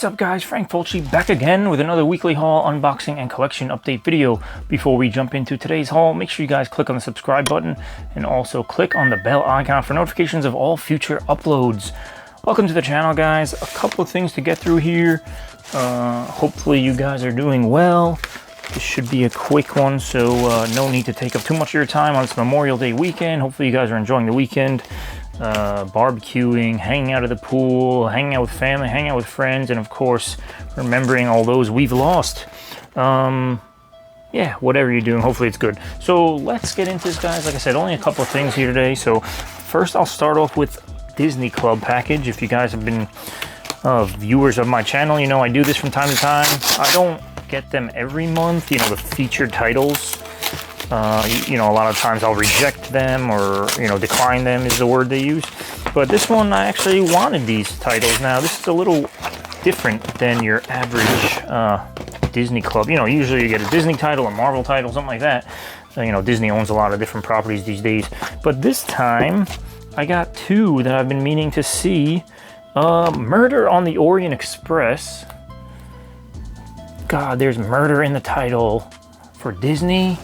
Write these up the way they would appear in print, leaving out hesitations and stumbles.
What's up guys, Frank Fulci back again with another weekly haul, unboxing, and collection update video. Before we jump into today's haul, make sure you guys click on the subscribe button and also click on the bell icon for notifications of all future uploads. Welcome to the channel guys. A couple of things to get through here. Hopefully you guys are doing well. This should be a quick one, so no need to take up too much of your time on this Memorial Day weekend. Hopefully you guys are enjoying the weekend. Barbecuing, hanging out at the pool, hanging out with family, hanging out with friends, and of course remembering all those we've lost. Yeah, whatever you're doing, hopefully it's good. So let's get into this guys. Like I said, only a couple of things here today. So first I'll start off with Disney Club package. If you guys have been viewers of my channel, you know I do this from time to time. I don't get them every month, you know, the featured titles. You know, a lot of times I'll reject them or, you know, decline them is the word they use. But this one, I actually wanted these titles. Now, this is a little different than your average Disney Club. You know, usually you get a Disney title, a Marvel title, something like that. You know, Disney owns a lot of different properties these days. But this time, I got two that I've been meaning to see. Murder on the Orient Express. God, there's murder in the title for Disney.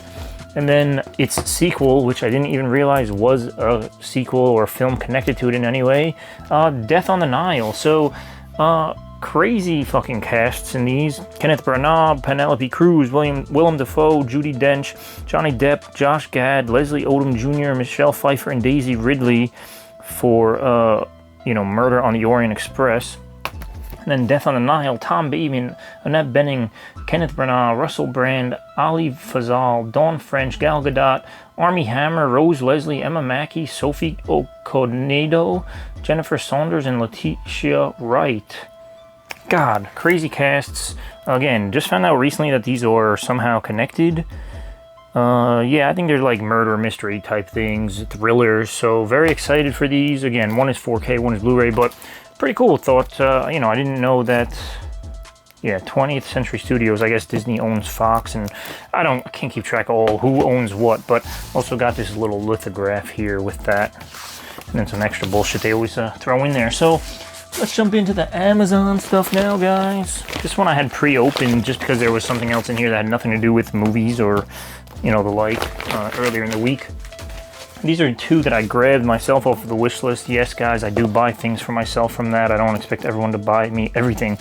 And then its sequel, which I didn't even realize was a sequel or a film connected to it in any way, Death on the Nile. So, crazy fucking casts in these. Kenneth Branagh, Penelope Cruz, Willem Dafoe, Judi Dench, Johnny Depp, Josh Gad, Leslie Odom Jr., Michelle Pfeiffer, and Daisy Ridley for, you know, Murder on the Orient Express. And then Death on the Nile, Tom Bateman, Annette Bening, Kenneth Branagh, Russell Brand, Ali Fazal, Dawn French, Gal Gadot, Armie Hammer, Rose Leslie, Emma Mackey, Sophie Okonedo, Jennifer Saunders, and Letitia Wright. God, crazy casts. Again, just found out recently that these are somehow connected. Yeah, I think they're like murder mystery type things, thrillers. So very excited for these. Again, one is 4K, one is Blu-ray, but pretty cool. Thought, you know, I didn't know that. Yeah, 20th Century Studios. I guess Disney owns Fox, and I can't keep track of all who owns what. But also got this little lithograph here with that, and then some extra bullshit they always throw in there. So let's jump into the Amazon stuff now, guys. This one I had pre-opened just because there was something else in here that had nothing to do with movies or, you know, the like earlier in the week. These are two that I grabbed myself off of the wish list. Yes, guys, I do buy things for myself from that. I don't expect everyone to buy me everything,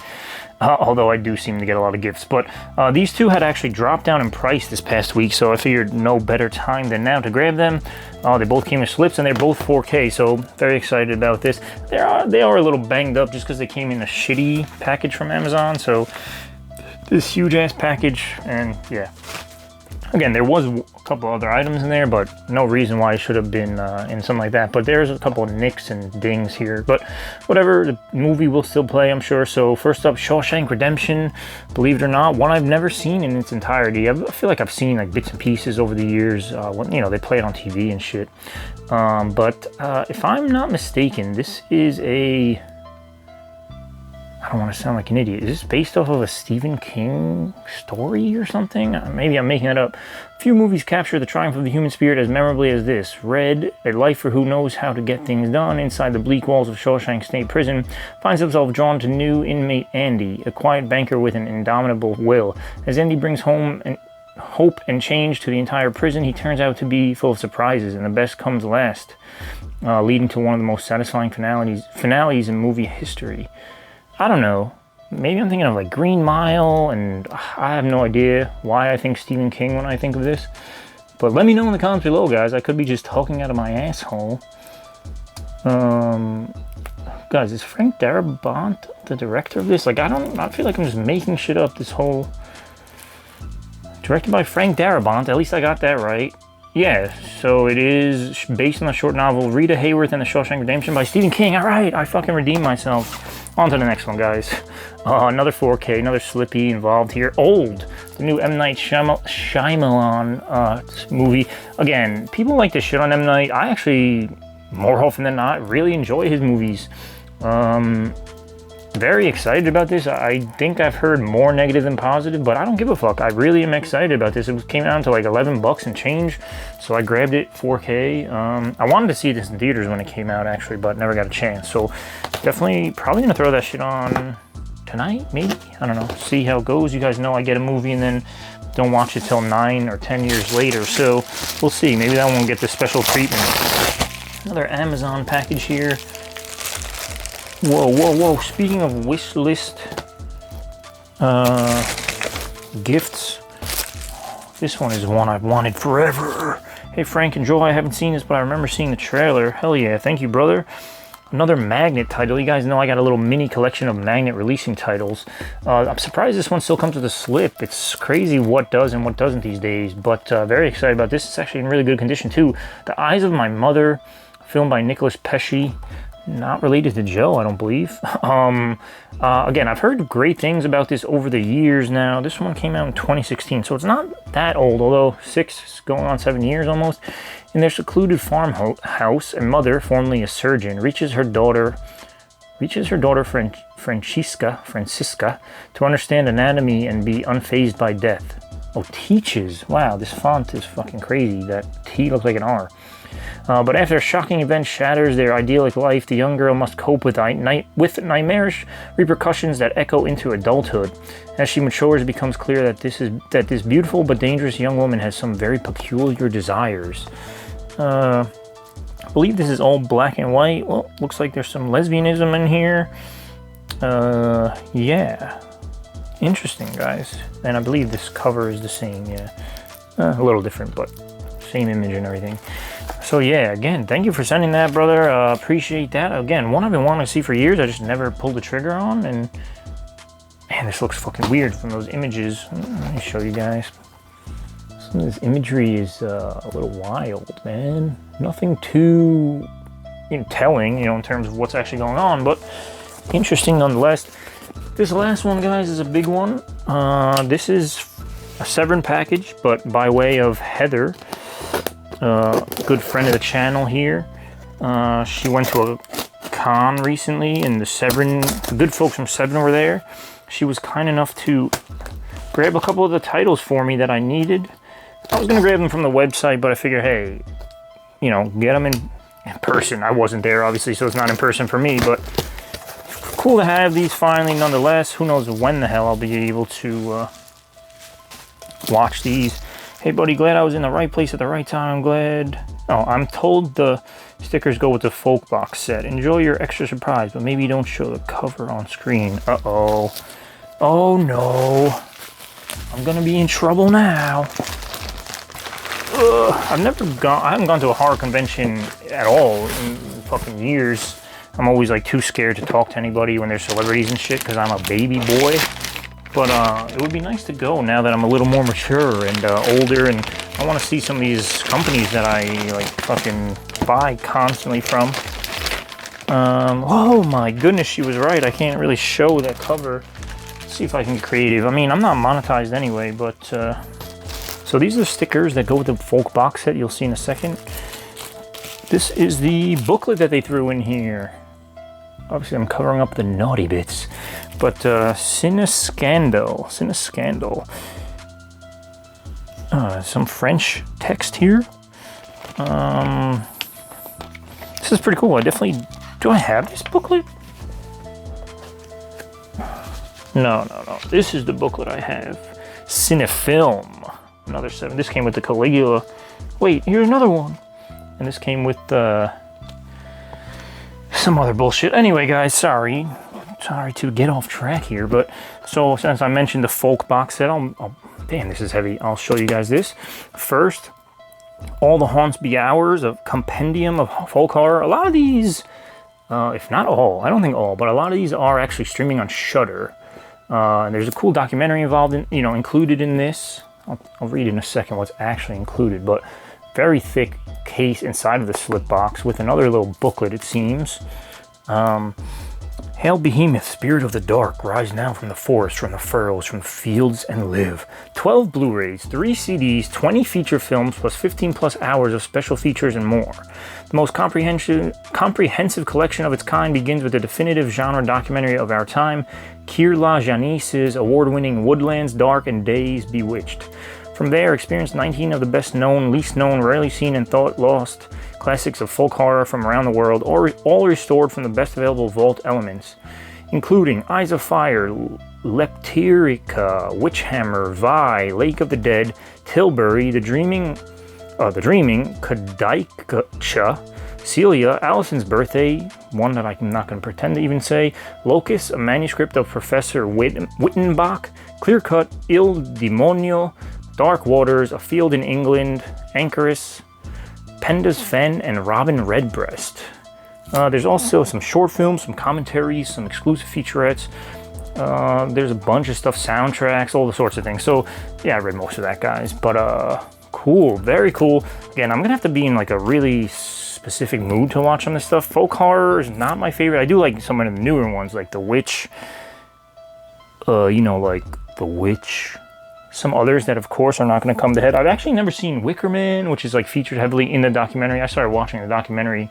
although I do seem to get a lot of gifts. But these two had actually dropped down in price this past week, so I figured no better time than now to grab them. They both came in slips, and they're both 4K, so very excited about this. They are a little banged up just because they came in a shitty package from Amazon, so this huge-ass package, and yeah. Again, there was a couple other items in there, but no reason why it should have been in something like that. But there's a couple of nicks and dings here. But whatever, the movie will still play, I'm sure. So first up, Shawshank Redemption. Believe it or not, one I've never seen in its entirety. I feel like I've seen like bits and pieces over the years. When, you know, they play it on TV and shit. But if I'm not mistaken, this is a... I don't want to sound like an idiot. Is this based off of a Stephen King story or something? Maybe I'm making it up. Few movies capture the triumph of the human spirit as memorably as this. Red, a lifer who knows how to get things done inside the bleak walls of Shawshank State Prison, finds himself drawn to new inmate Andy, a quiet banker with an indomitable will. As Andy brings home hope and change to the entire prison, he turns out to be full of surprises, and the best comes last, leading to one of the most satisfying finales in movie history. I don't know, maybe I'm thinking of like Green Mile, and I have no idea why I think Stephen King when I think of this. But let me know in the comments below, guys. I could be just talking out of my asshole. Guys, is Frank Darabont the director of this? Like, I feel like I'm just making shit up this whole... Directed by Frank Darabont, at least I got that right. Yeah, so it is based on the short novel Rita Hayworth and the Shawshank Redemption by Stephen King. All right, I fucking redeemed myself. On to the next one, guys. Another 4K, another Slippy involved here. Old, the new M. Night Shyamalan movie. Again, people like to shit on M. Night. I actually, more often than not, really enjoy his movies. Very excited about this. I think I've heard more negative than positive, but I don't give a fuck. I really am excited about this. It came down to like 11 bucks and change, so I grabbed it 4K. I wanted to see this in theaters when it came out, actually, but never got a chance. So definitely, probably gonna throw that shit on tonight, maybe? I don't know. See how it goes. You guys know I get a movie and then don't watch it till 9 or 10 years later. So we'll see. Maybe that one will get the special treatment. Another Amazon package here. Whoa, whoa, whoa. Speaking of wish list gifts, this one is one I've wanted forever. Hey, Frank and Joel, I haven't seen this, but I remember seeing the trailer. Hell yeah. Thank you, brother. Another magnet title. You guys know I got a little mini collection of magnet releasing titles. I'm surprised this one still comes with a slip. It's crazy what does and what doesn't these days, but very excited about this. It's actually in really good condition too. The Eyes of My Mother, filmed by Nicholas Pesci. Not related to Joe, I don't believe. Again, I've heard great things about this over the years now. This one came out in 2016, so it's not that old, although 6 going on 7 years almost. In their secluded farmhouse, a mother, formerly a surgeon, reaches her daughter Francisca to understand anatomy and be unfazed by death. Oh, teaches. Wow, this font is fucking crazy. That T looks like an R. But after a shocking event shatters their idyllic life, the young girl must cope with nightmarish repercussions that echo into adulthood. As she matures, it becomes clear that this beautiful but dangerous young woman has some very peculiar desires. I believe this is all black and white. Well, looks like there's some lesbianism in here. Yeah. Interesting, guys. And I believe this cover is the same, yeah. A little different, but same image and everything. So yeah, again, thank you for sending that, brother. Appreciate that. Again, one I've been wanting to see for years, I just never pulled the trigger on, and man, this looks fucking weird from those images. Let me show you guys. Some of this imagery is a little wild, man. Nothing too telling, in terms of what's actually going on, but interesting nonetheless. This last one, guys, is a big one. This is a Severin package, but by way of Heather, good friend of the channel here. She went to a con recently, and the good folks from Severin were there. She was kind enough to grab a couple of the titles for me that I needed. I was going to grab them from the website, but I figured, hey, get them in person. I wasn't there, obviously, so it's not in person for me, but cool to have these finally nonetheless. Who knows when the hell I'll be able to watch these. Hey buddy, glad I was in the right place at the right time. I'm glad. Oh, I'm told the stickers go with the folk box set. Enjoy your extra surprise, but maybe don't show the cover on screen. Uh-oh. Oh no. I'm gonna be in trouble now. Ugh, I haven't gone to a horror convention at all in fucking years. I'm always like too scared to talk to anybody when there's celebrities and shit because I'm a baby boy. But it would be nice to go now that I'm a little more mature and older, and I want to see some of these companies that I like fucking buy constantly from. Oh my goodness, she was right. I can't really show that cover. Let's see if I can get creative. I mean, I'm not monetized anyway, but so these are the stickers that go with the folk box set. You'll see in a second. This is the booklet that they threw in here. Obviously, I'm covering up the naughty bits. But Cinescandal. Some French text here. This is pretty cool. Do I have this booklet? No. This is the booklet I have. Cinefilm. Another 7. This came with the Caligula. Wait, here's another one. And this came with some other bullshit. Anyway, guys, sorry to get off track here, but so since I mentioned the folk box set, damn, this is heavy. I'll show you guys this. First, All the Haunts Be Ours, a compendium of folk horror. A lot of these, if not all, I don't think all, but a lot of these are actually streaming on Shudder. And there's a cool documentary involved included in this. I'll read in a second what's actually included, but very thick case inside of the slip box with another little booklet, it seems. Hail Behemoth, spirit of the dark, rise now from the forest, from the furrows, from the fields, and live. 12 Blu-rays, 3 CDs, 20 feature films, plus 15 plus hours of special features and more. The most comprehensive collection of its kind begins with the definitive genre documentary of our time, Kier La Janice's award-winning Woodlands Dark and Days Bewitched. From there, experience 19 of the best known, least known, rarely seen, and thought lost classics of folk horror from around the world, all restored from the best available vault elements. including Eyes of Fire, Leptirica, Witchhammer, Vi, Lake of the Dead, Tilbury, The Dreaming, Kadaikacha, Celia, Allison's Birthday, one that I'm not going to pretend to even say, Locus, a manuscript of Professor Wittenbach, Clear Cut, Il Demonio, Dark Waters, A Field in England, Anchoress, Penda's Fen, and Robin Redbreast. There's also some short films, some commentaries, some exclusive featurettes. There's a bunch of stuff, soundtracks, all the sorts of things. So yeah, I read most of that, guys. But cool, very cool. Again, I'm gonna have to be in like a really specific mood to watch some of this stuff. Folk horror is not my favorite. I do like some of the newer ones, like The Witch. Like The Witch. Some others that, of course, are not going to come to head. I've actually never seen Wicker Man, which is like featured heavily in the documentary. I started watching the documentary,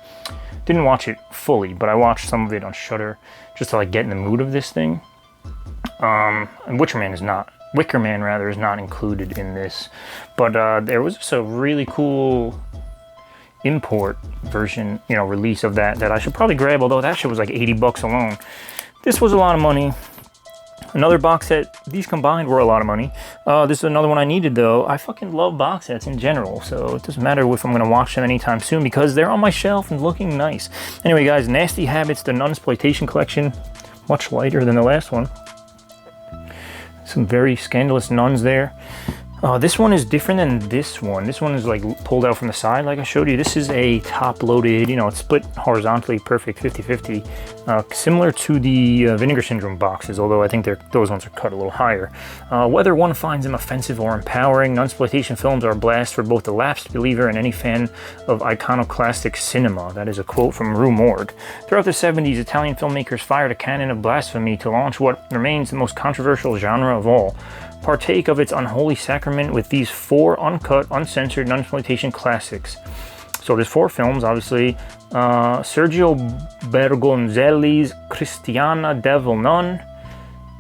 didn't watch it fully, but I watched some of it on Shudder just to like get in the mood of this thing. And Wicker Man is not included in this, but there was just a really cool import version, release of that I should probably grab. Although that shit was like $80 alone. This was a lot of money. Another box set, these combined were a lot of money. This is another one I needed though. I fucking love box sets in general, so it doesn't matter if I'm gonna watch them anytime soon because they're on my shelf and looking nice. Anyway guys, Nasty Habits, the Nunsploitation Collection, much lighter than the last one. Some very scandalous nuns there. This one is different than this one. This one is like pulled out from the side like I showed you. This is a top-loaded, it's split horizontally, perfect 50-50. Similar to the Vinegar Syndrome boxes, although I think those ones are cut a little higher. Whether one finds them offensive or empowering, Nunsploitation films are a blast for both the lapsed believer and any fan of iconoclastic cinema. That is a quote from Rue Morgue. Throughout the 70s, Italian filmmakers fired a cannon of blasphemy to launch what remains the most controversial genre of all. Partake of its unholy sacrament with these 4 uncut, uncensored Nunsploitation classics. So there's 4 films, obviously. Sergio Bergonzelli's Christiana Devil Nun.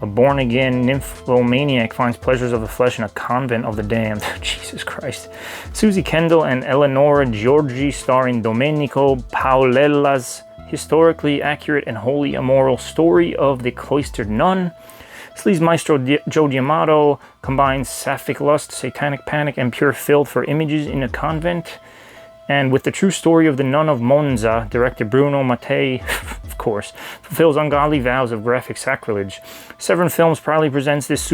A born-again nymphomaniac finds pleasures of the flesh in a convent of the damned. Jesus Christ. Susie Kendall and Eleonora Giorgi starring Domenico Paulella's historically accurate and wholly immoral story of the cloistered nun. Sleaze Maestro Joe D'Amato combines sapphic lust, satanic panic, and pure filth for images in a convent. And with the true story of the nun of Monza, director Bruno Mattei, of course, fulfills ungodly vows of graphic sacrilege. Severin Films proudly presents this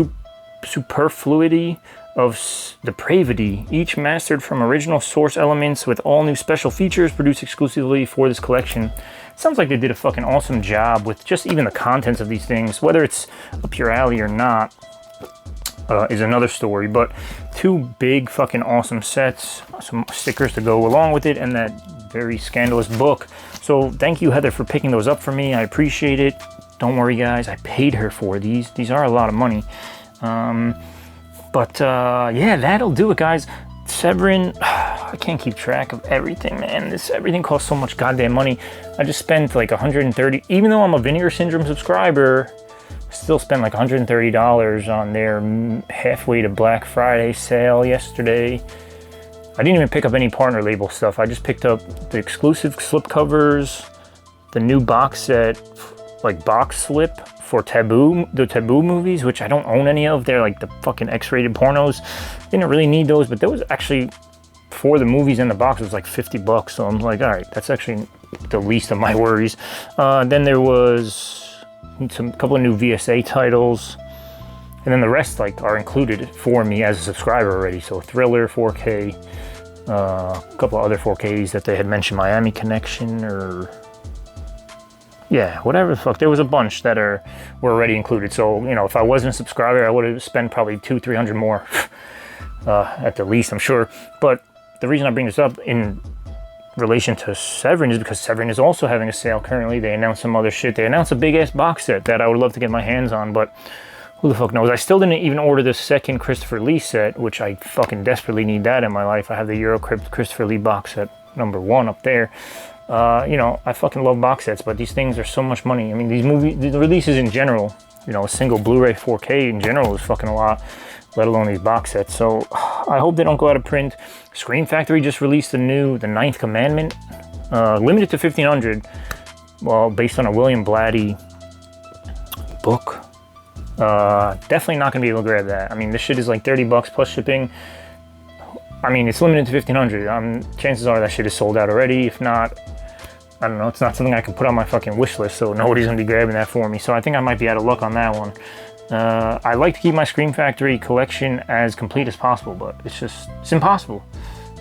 superfluity of depravity, each mastered from original source elements with all new special features produced exclusively for this collection. Sounds like they did a fucking awesome job with just even the contents of these things. Whether it's up your alley or not is another story, but 2 big fucking awesome sets, some stickers to go along with it, and that very scandalous book. So thank you, Heather, for picking those up for me. I appreciate it. Don't worry, guys, I paid her for these. These are a lot of money. Yeah, that'll do it, guys. Severin, I can't keep track of everything, man. Everything costs so much goddamn money. I just spent like $130, even though I'm a Vinegar Syndrome subscriber, I still spent like $130 on their halfway to Black Friday sale yesterday. I didn't even pick up any partner label stuff. I just picked up the exclusive slipcovers, the new box set, like box slip for the Taboo movies, which I don't own any of. They're like the fucking X-rated pornos. Didn't really need those, but there was actually, for the movies in the box, it was like $50. So I'm like, all right, that's actually the least of my worries. Then there was a couple of new VSA titles, and then the rest like are included for me as a subscriber already. So Thriller 4K, a couple of other 4Ks that they had mentioned, Miami Connection, or yeah, whatever the fuck. There was a bunch that were already included. So, if I wasn't a subscriber, I would have spent probably $200-300 more at the least, I'm sure. But the reason I bring this up in relation to Severin is because Severin is also having a sale currently. They announced some other shit. They announced a big-ass box set that I would love to get my hands on, but who the fuck knows? I still didn't even order the second Christopher Lee set, which I fucking desperately need that in my life. I have the Eurocrypt Christopher Lee box set #1 up there. I fucking love box sets, but these things are so much money. I mean, the releases in general, a single Blu-ray 4K in general is fucking a lot, let alone these box sets. So I hope they don't go out of print. Scream Factory just released the Ninth Commandment, limited to 1,500, well, based on a William Blatty book. Definitely not gonna be able to grab that. I mean, this shit is like $30 plus shipping. I mean, it's limited to 1,500. Chances are that shit is sold out already. If not, I don't know. It's not something I can put on my fucking wish list, so nobody's gonna be grabbing that for me. So I think I might be out of luck on that one. I like to keep my Scream Factory collection as complete as possible, but it's impossible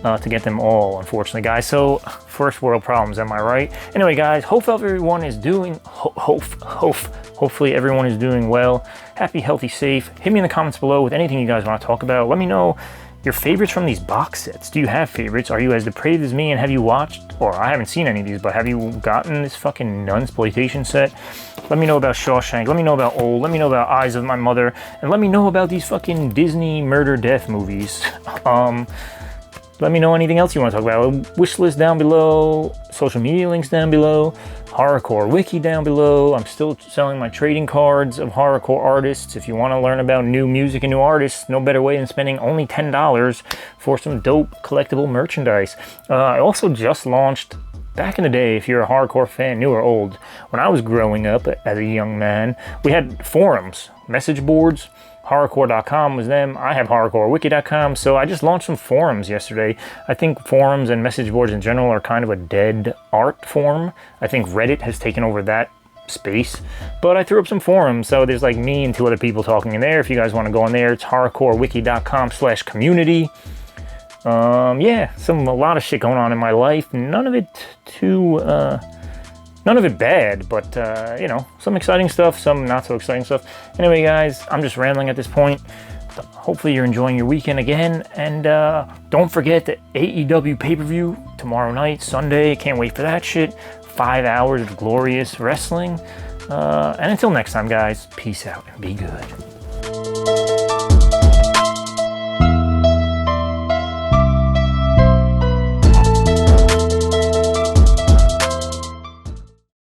to get them all, unfortunately, guys. So first world problems, am I right? Anyway, guys, hopefully everyone is doing hopefully everyone is doing well, happy, healthy, safe. Hit me in the comments below with anything you guys want to talk about. Let me know your favorites from these box sets. Do you have favorites? Are you as depraved as me, and have you watched, or I haven't seen any of these, but have you gotten this fucking Nunsploitation set? Let me know about Shawshank, let me know about Old, let me know about Eyes of My Mother, and let me know about these fucking Disney murder death movies. Let me know anything else you want to talk about. Wish list down below, social media links down below, horrorcore wiki down below. I'm still selling my trading cards of horrorcore artists. If you want to learn about new music and new artists, no better way than spending only $10 for some dope collectible merchandise. I also just launched, back in the day, if you're a hardcore fan, new or old, when I was growing up as a young man, we had forums, message boards. Horrorcore.com was them. I have horrorcorewiki.com, so I just launched some forums yesterday. I think forums and message boards in general are kind of a dead art form. I think Reddit has taken over that space, but I threw up some forums, so there's like me and 2 other people talking in there. If you guys want to go in there, it's horrorcorewiki.com/community. Yeah, a lot of shit going on in my life. None of it bad, but, you know, some exciting stuff, some not so exciting stuff. Anyway, guys, I'm just rambling at this point. Hopefully you're enjoying your weekend again, and don't forget the AEW pay-per-view tomorrow night, Sunday. Can't wait for that shit. 5 hours of glorious wrestling. And until next time, guys, peace out and be good.